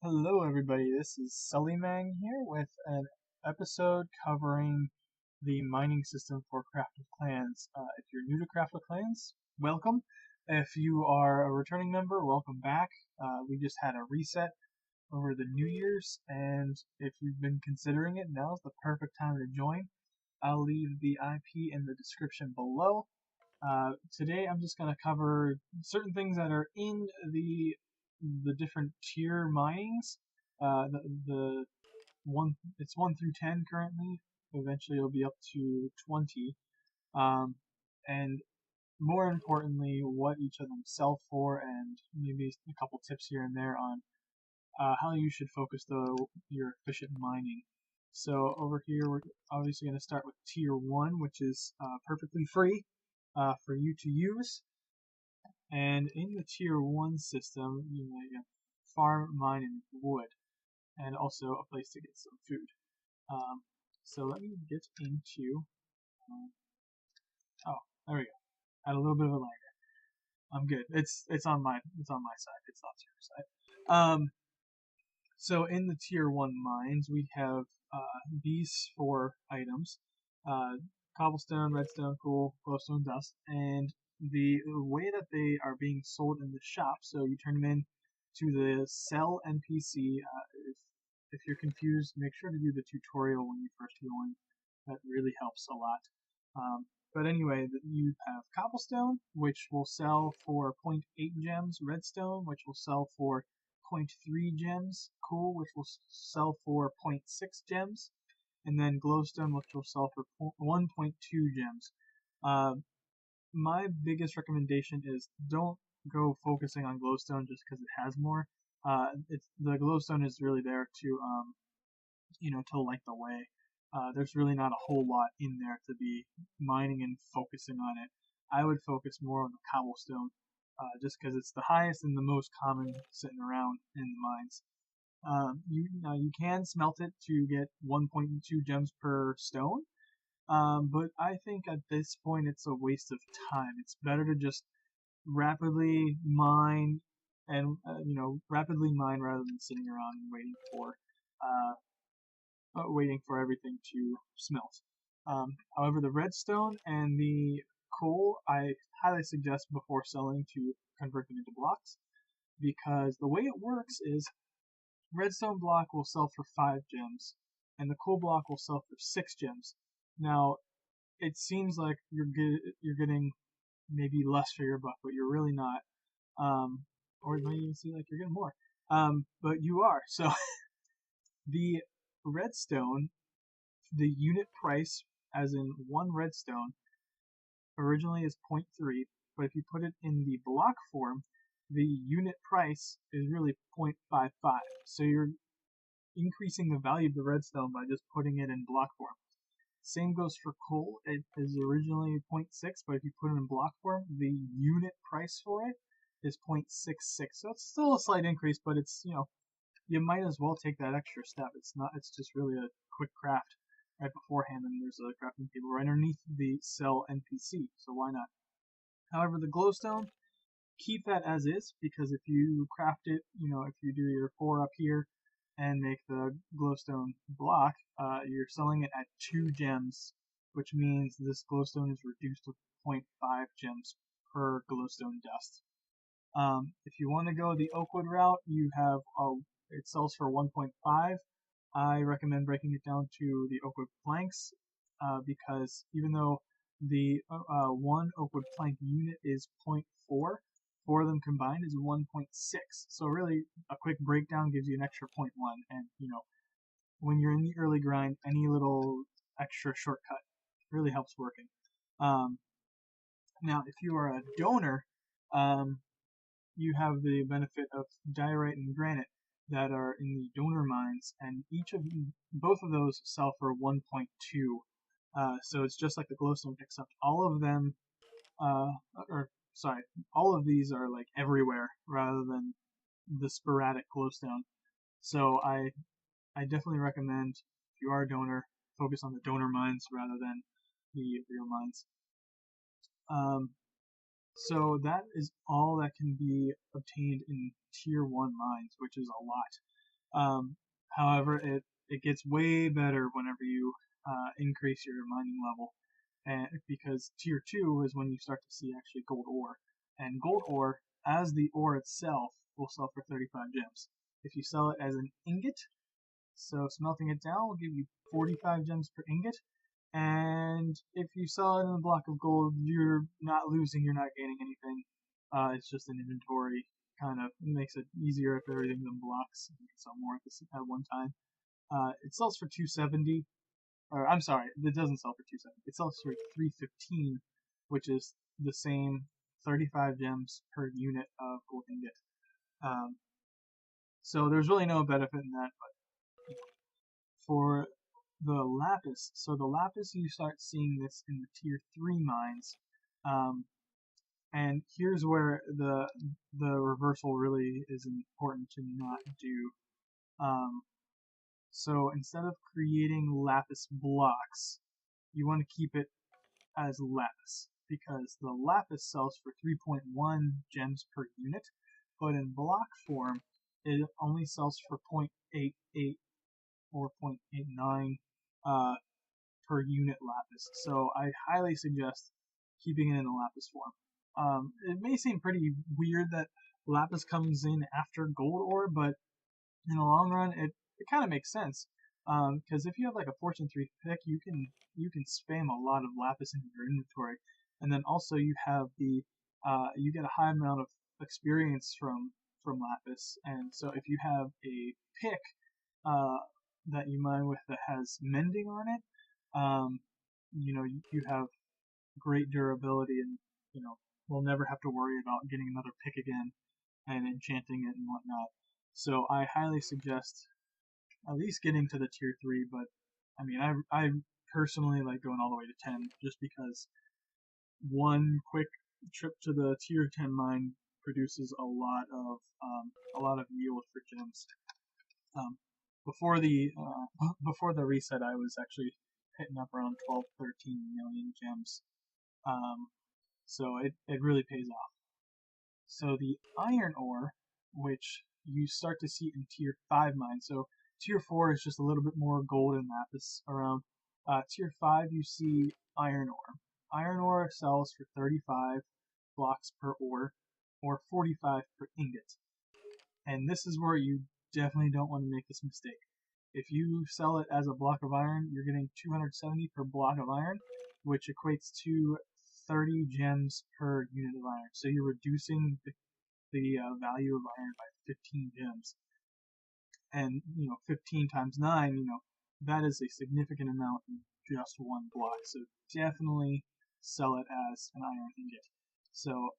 Hello, everybody. This is Sullymang here with an episode covering the mining system for Craft of Clans. If you're new to Craft of Clans, welcome. If you are a returning member, welcome back. We just had a reset over the New Year's, and if you've been considering it, now's the perfect time to join. I'll leave the IP in the description below. Today I'm just going to cover certain things that are in the different tier minings. The one it's 1 through 10 currently. Eventually it'll be up to 20. Um, and more importantly, what each of them sell for, and maybe a couple tips here and there on how you should focus your efficient mining. So over here, we're obviously going to start with tier 1, which is perfectly free for you to use. And in the tier 1 system, you have farm, mine, and wood, and also a place to get some food. Um, so let me get into. Oh, there we go. Had a little bit of a lag. I'm good. It's on my side. It's not your side. So in the tier 1 mines, we have these 4 items: uh, cobblestone, redstone, coal, glowstone, dust, and the way that they are being sold in the shop. So you turn them in to the sell NPC. If you're confused, make sure to do the tutorial when you first join. That really helps a lot. But anyway, you have cobblestone, which will sell for zero point 0.8 gems, redstone, which will sell for 0.3 gems, coal, which will sell for 0.6 gems, and then glowstone, which will sell for 1.2 gems. Uh, my biggest recommendation is don't go focusing on glowstone just because it has more. The glowstone is really there to to light the way. There's really not a whole lot in there to be mining and focusing on it. I would focus more on the cobblestone, just because it's the highest and the most common sitting around in the mines. You can smelt it to get 1.2 gems per stone, but I think at this point it's a waste of time. It's better to just rapidly mine and rapidly mine rather than sitting around and waiting for everything to smelt. However, the redstone and the coal, I highly suggest before selling to convert them into blocks, because the way it works is redstone block will sell for 5 gems, and the coal block will sell for 6 gems. Now, it seems like you're getting maybe less for your buck, but you're really not. Or it might even seem like you're getting more. But you are. So the redstone, the unit price, as in 1 redstone, originally is 0.3, but if you put it in the block form, the unit price is really 0.55. So you're increasing the value of the redstone by just putting it in block form. Same goes for coal. It is originally 0.6, but if you put it in block form, the unit price for it is 0.66. So it's still a slight increase, but it's, you might as well take that extra step. It's just really a quick craft right beforehand, and there's a crafting table right underneath the sell NPC, so why not? However, the glowstone, keep that as is, because if you craft it, if you do your 4 up here and make the glowstone block, you're selling it at 2 gems, which means this glowstone is reduced to 0.5 gems per glowstone dust. If you want to go the Oakwood route, you have it sells for 1.5. I recommend breaking it down to the Oakwood planks, because even though the one Oakwood plank unit is 0.4, 4 of them combined is 1.6. So really, a quick breakdown gives you an extra 0.1, and when you're in the early grind, any little extra shortcut really helps working. Now, if you are a donor, you have the benefit of diorite and granite that are in the donor mines, and both of those sell for 1.2. So it's just like the glowstone, except all of them, or sorry, all of these are like everywhere rather than the sporadic glowstone. So I definitely recommend, if you are a donor, focus on the donor mines rather than the real mines. So that is all that can be obtained in tier 1 mines, which is a lot. Um, However, it gets way better whenever you increase your mining level, and because tier 2 is when you start to see actually gold ore, and gold ore as the ore itself will sell for 35 gems. If you sell it as an ingot, so smelting it down will give you 45 gems per ingot, and if you sell it in a block of gold, you're not losing, you're not gaining anything. It's just an inventory, kind of makes it easier if everything's in blocks. You can sell more at one time. It sells for 270, or I'm sorry, it doesn't sell for 270. It sells for 315, which is the same 35 gems per unit of gold ingot. Um, so there's really no benefit in that, but for the lapis, so the lapis you start seeing this in the tier 3 mines, um, and here's where the reversal really is important to not do. Um, so instead of creating lapis blocks, you want to keep it as lapis because the lapis sells for 3.1 gems per unit, but in block form, it only sells for 0.88 or 0.89 per unit lapis. So I highly suggest keeping it in the lapis form. It may seem pretty weird that lapis comes in after gold ore, but in the long run, it kind of makes sense. Because if you have like a Fortune 3 pick, you can spam a lot of lapis into your inventory, and then also you have you get a high amount of experience from lapis, and so if you have a pick uh, that you mine with that has mending on it, um, you have great durability, and we'll never have to worry about getting another pick again and enchanting it and whatnot. So I highly suggest at least getting to the tier 3, but I mean, I personally like going all the way to 10 just because one quick trip to the tier 10 mine produces a lot of yield for gems. Um, before the reset, I was actually hitting up around 12, 13 million gems. Um, so it really pays off. So the iron ore, which you start to see in tier 5 mines. So tier 4 is just a little bit more gold and lapis around. Tier 5 you see iron ore. Iron ore sells for 35 blocks per ore or 45 per ingot. And this is where you definitely don't want to make this mistake. If you sell it as a block of iron, you're getting 270 per block of iron, which equates to 30 gems per unit of iron. So you're reducing the value of iron by 15 gems. And 15 times 9, that is a significant amount in just one block. So definitely sell it as an iron ingot. So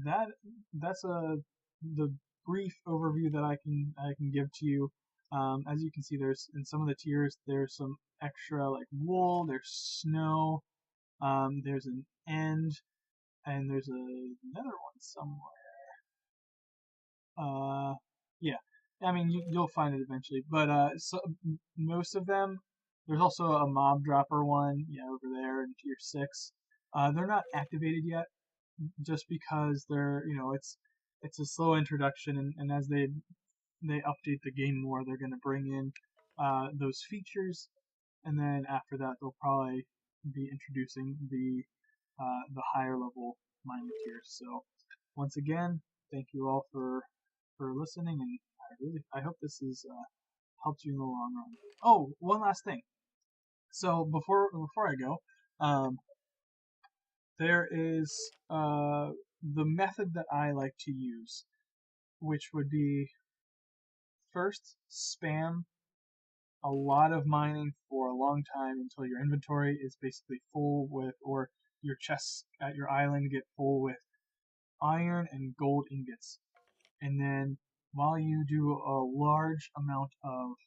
that that's the brief overview that I can give to you. As you can see, there's in some of the tiers there's some extra like wool, there's snow, there's an end, and there's another one somewhere. Yeah, I mean you'll find it eventually, but so most of them. There's also a mob dropper one, yeah, over there in tier 6. They're not activated yet, just because they're it's a slow introduction, and as they update the game more, they're going to bring in those features, and then after that they'll probably be introducing the higher level mining tiers. So once again, thank you all for listening, and I hope this has helped you in the long run. Oh, one last thing. So before I go, um, there is the method that I like to use, which would be first spam a lot of mining for a long time until your inventory is basically full with, or your chests at your island get full with iron and gold ingots. And then while you do a large amount of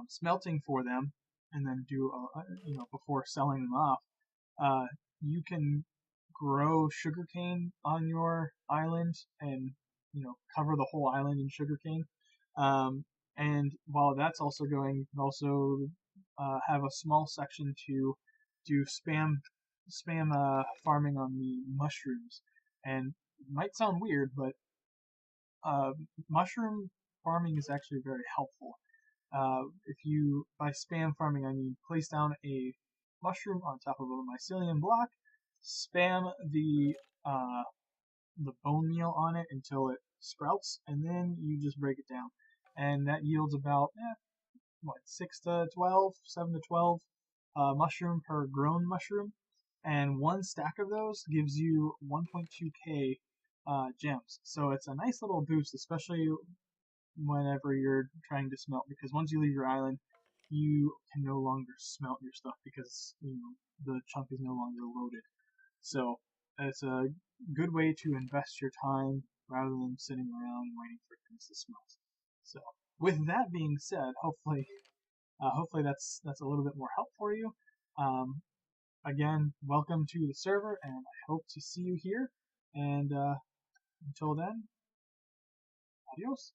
smelting for them, and then do before selling them off, uh, you can grow sugarcane on your island and cover the whole island in sugarcane. And while that's also going, you can also have a small section to do spam farming on the mushrooms. And it might sound weird, but mushroom farming is actually very helpful. If you, by spam farming, I mean place down a mushroom on top of a mycelium block, spam the bone meal on it until it sprouts, and then you just break it down, and that yields about 6 to 12, 7 to 12 mushroom per grown mushroom, and one stack of those gives you 1.2k gems. So it's a nice little boost, especially whenever you're trying to smelt, because once you leave your island, you can no longer smelt your stuff because the chunk is no longer loaded. So it's a good way to invest your time rather than sitting around waiting for things to smelt. So with that being said, hopefully that's a little bit more help for you. Again, welcome to the server, and I hope to see you here. And until then, adios.